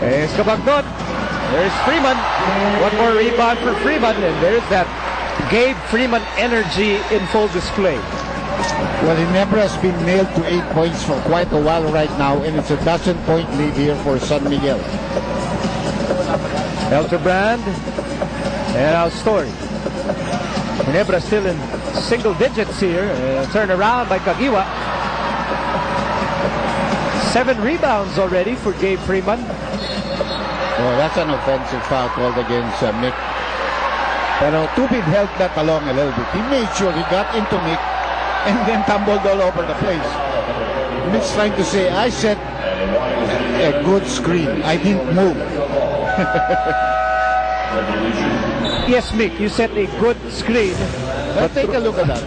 There's Kabagdon. There's Freeman. One more rebound for Freeman. And there's that Gabe Freeman energy in full display. Well, Ginebra has been nailed to 8 points for quite a while right now, and it's a dozen-point lead here for San Miguel. Elterbrand and our story. Ginebra still in single digits here. Turn around by Kagiwa. 7 rebounds already for Gabe Freeman. Oh, that's an offensive foul called against Mick. Pero Tubid held that along a little bit. He made sure he got into Mick and then tumbled all over the place. Mick's trying to say, I set a good screen. I didn't move. Yes, Mick, you set a good screen. But take a look at that.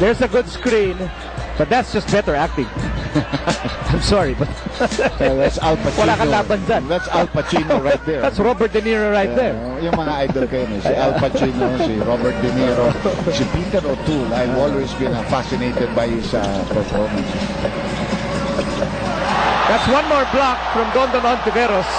There's a good screen, but that's just better acting. I'm sorry, but that's Al Pacino. Wala kang laban dyan. That's Al Pacino right there. That's Robert De Niro right there. Yung mga idol kayo, si Al Pacino, si Robert De Niro, si Peter O'Toole. I've always been fascinated by his performance. That's one more block from Dondon Ontiveros.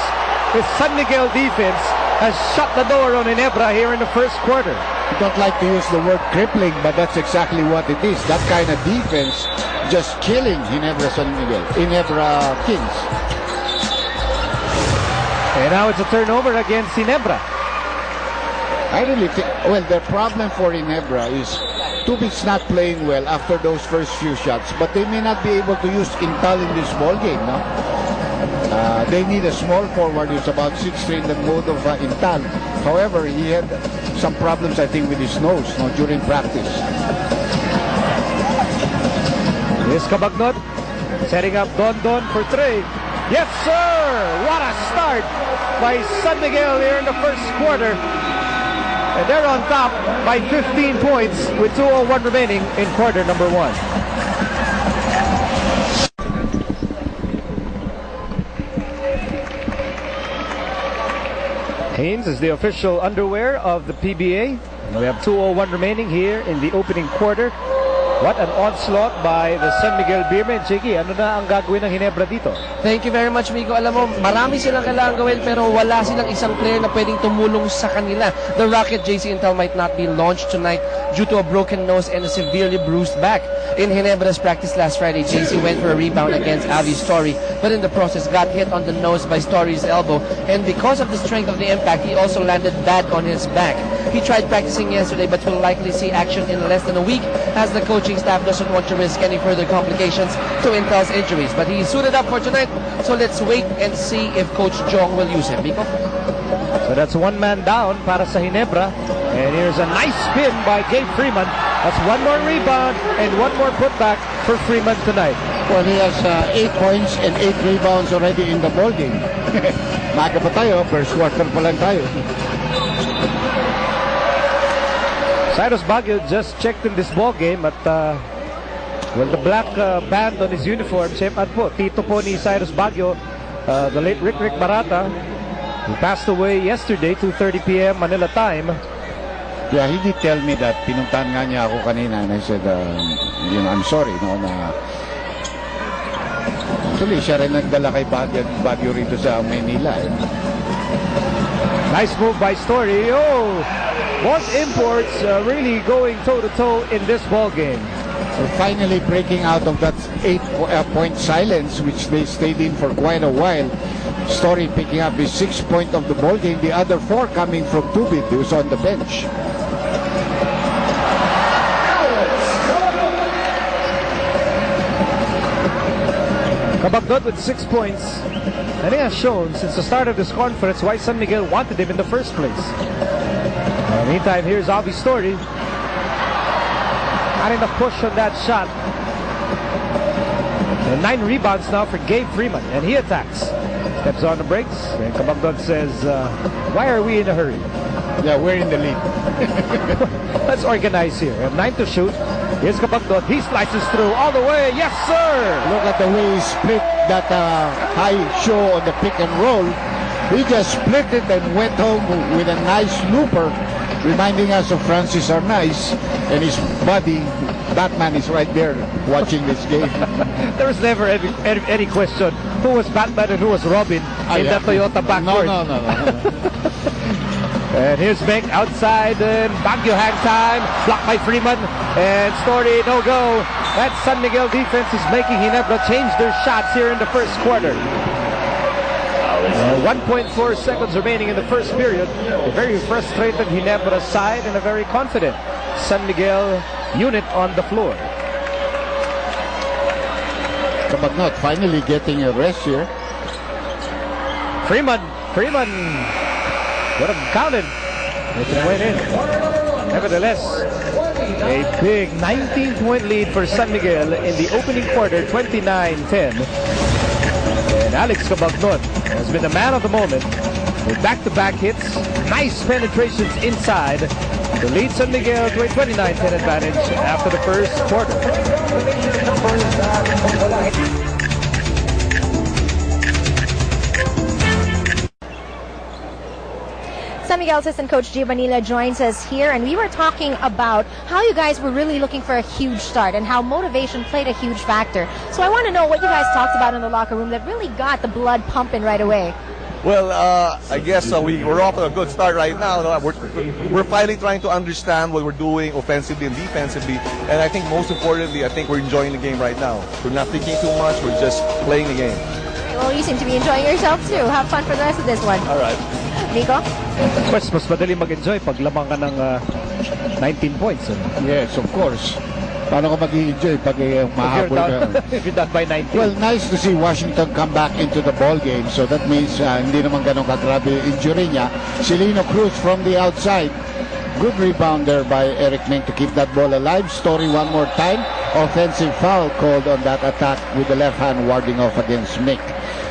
His San Miguel defense has shut the door on Ginebra here in the first quarter. I don't like to use the word crippling, but that's exactly what it is. That kind of defense just killing Ginebra San Miguel, Ginebra Kings. And now it's a turnover against Ginebra. I really think, well, the problem for Ginebra is Tubit's not playing well after those first few shots, but they may not be able to use Intal in this ball game, no? They need a small forward who's about 6'3" in the mode of Intal. However, he had some problems, I think, with his nose, no, during practice. Here's Kabagnot setting up Dondon for 3. Yes, sir! What a start by San Miguel here in the first quarter. And they're on top by 15 points with 2:01 remaining in quarter number 1. Hanes is the official underwear of the PBA. We have 2:01 remaining here in the opening quarter. What an onslaught by the San Miguel Beermen. Chiki, ano na ang gagawin ng Ginebra dito? Thank you very much, Migo. Alam mo, marami silang kailangan gawin pero wala silang isang player na pwedeng tumulong sa kanila. The Rocket JC Intel might not be launched tonight due to a broken nose and a severely bruised back. In Ginebra's practice last Friday, JC went for a rebound against Avi Story, but in the process got hit on the nose by Story's elbow, and because of the strength of the impact, he also landed bad on his back. He tried practicing yesterday but will likely see action in less than a week as the coaching staff doesn't want to risk any further complications to Intel's injuries. But he's suited up for tonight, so let's wait and see if Coach Jong will use him. Miko? So that's one man down para sa Ginebra. And here's a nice spin by Gabe Freeman. That's one more rebound and one more putback for Freeman tonight. Well, he has 8 points and 8 rebounds already in the ball game. Maga pa tayo, first quarter pa lang tayo. Cyrus Baguio just checked in this ball game at well, the black band on his uniform, same ad po, tito po ni Cyrus Baguio, the late Rick Barata, who passed away yesterday, 2:30 p.m. Manila time. Yeah, he did tell me that. Pinuntahan nga niya ako kanina and I said, you know, I'm sorry, no, na actually siya rin nagdala kay Baguio rito sa Manila. Nice move by Story. Oh, both imports really going toe-to-toe in this ball game. We're finally breaking out of that 8-point silence which they stayed in for quite a while. Story picking up his 6th point of the ball game, the other 4 coming from Tubit, who's on the bench. Kabagdot with 6 points. And he has shown since the start of this conference why San Miguel wanted him in the first place. Meantime, here's Avi Story. Not enough push on that shot. And 9 rebounds now for Gabe Freeman. And he attacks. Steps on the brakes. And Kabagdot says, why are we in a hurry? Yeah, we're in the lead. Let's organize here. We have 9 to shoot. Here's Kabagdot. He slices through all the way. Yes, sir! Look at the way he split that high show on the pick and roll. He just split it and went home with a nice looper. reminding us of Francis Arnaiz and his buddy. Batman is right there watching this game. There was never any question who was Batman and who was Robin in that Toyota backcourt. No. And here's Beck outside, and Baguio hang time, blocked by Freeman, and Story no go. That San Miguel defense is making Ginebra change their shots here in the first quarter. 1.4 seconds remaining in the first period. A very frustrated Ginebra side and a very confident San Miguel unit on the floor. But not finally getting a rest here. Freeman would have counted. It went in. Nevertheless, a big 19-point lead for San Miguel in the opening quarter, 29-10. And Alex Cabagnon has been the man of the moment with back-to-back hits, nice penetrations inside to lead San Miguel to a 29-10 advantage after the first quarter. San Miguel assistant coach Gio Manila joins us here, and we were talking about how you guys were really looking for a huge start and how motivation played a huge factor. So I want to know what you guys talked about in the locker room that really got the blood pumping right away. Well, I guess we're off to a good start right now. We're finally trying to understand what we're doing offensively and defensively, and I think most importantly, I think we're enjoying the game right now. We're not thinking too much, we're just playing the game. Well, you seem to be enjoying yourself too. Have fun for the rest of this one. All right. Nico? Mas madali mag-enjoy pag lamang ka ng 19 points. Yes, of course. Paano ka mag-enjoy pag mahabol ka? If you're down by 19. Well, nice to see Washington come back into the ball game. So that means hindi naman ganun kagrabe yung injury niya. Silino Cruz from the outside. Good rebound there by Eric Meng to keep that ball alive. Story one more time. Offensive foul called on that attack with the left hand warding off against Mick.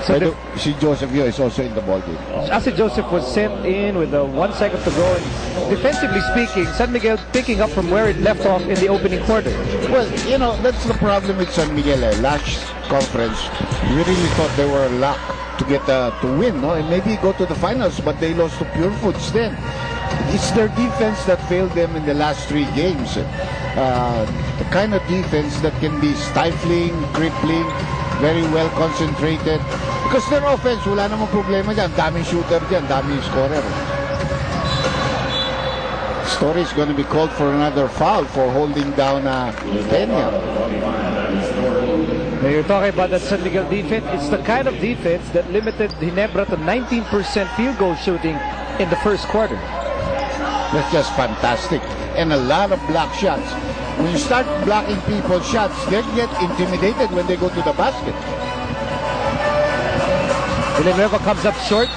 So si Joseph Yo is also in the ball game. Asi Joseph was sent in with 1 second to go. And defensively speaking, San Miguel picking up from where it left off in the opening quarter. Well, you know, that's the problem with San Miguel. Last conference, we really thought they were luck to get to win, no? And maybe go to the finals, but they lost to Pure Foods then. It's their defense that failed them in the last 3 games. The kind of defense that can be stifling, crippling, very well concentrated. Because their offense, wala namang problema dyan. Daming shooter dyan, daming scorer. Story is going to be called for another foul for holding down Peña. Now you're talking about that San Miguel defense. It's the kind of defense that limited Ginebra to 19% field goal shooting in the first quarter. That's just fantastic. And a lot of block shots. When you start blocking people's shots, they get intimidated when they go to the basket. Villanueva comes up short,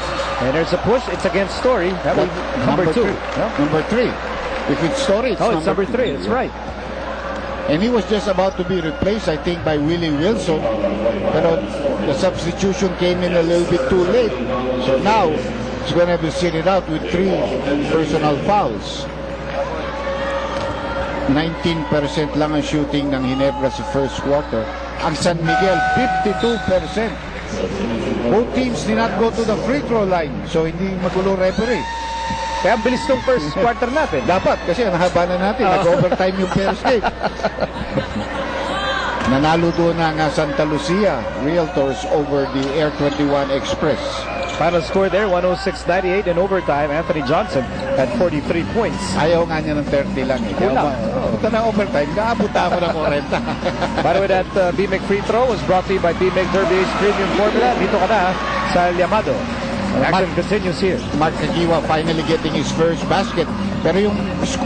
and there's a push. It's against Story. That was number 2. Number 3. If it's Story, it's number 3. That's right. And he was just about to be replaced, I think, by Willie Wilson. But the substitution came in a little bit too late. So now, he's going to have to sit it out with 3 personal fouls. 19% lang ang shooting ng Ginebra sa first quarter. Ang San Miguel, 52%. Both teams did not go to the free throw line. So hindi magulo referee. Kaya ang bilis ng first quarter natin. Dapat, kasi nahaba na natin. Nag-overtime yung first game. Nanalo doon ang Santa Lucia Realtors over the Air 21 Express. Final score there, 106-98 in overtime. Anthony Johnson had 43 points. Ayaw nga niya ng 30 lang. Ito na overtime, kaabuta ako ng 40. By the way, that BMEC free throw was brought to you by BMEC Derby Ace Premium Formula. Dito ka na sa Llamado. Action continues here. Mark Kagiwa finally getting his first basket. Pero yung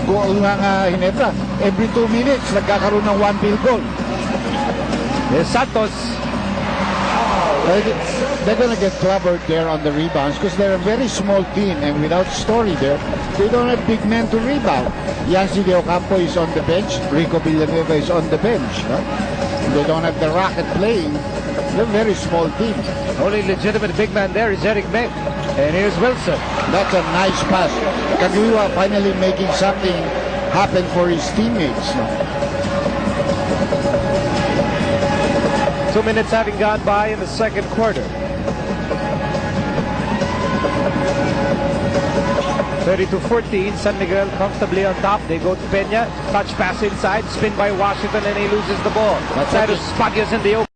goal ng Ginebra, every 2 minutes, nagkakaroon ng 1 field goal. There's Santos. They're going to get clobbered there on the rebounds because they're a very small team, and without Story there, they don't have big men to rebound. Yancy De Ocampo is on the bench. Rico Villanueva is on the bench. Right? They don't have the Rocket playing. They're a very small team. Only legitimate big man there is Eric Meng. And here's Wilson. That's a nice pass. Kagiwa finally making something happen for his teammates. 2 minutes having gone by in the second quarter. 30-14, San Miguel comfortably on top. They go to Peña, touch pass inside, spin by Washington, and he loses the ball. That's Try to okay. Spagios in the open.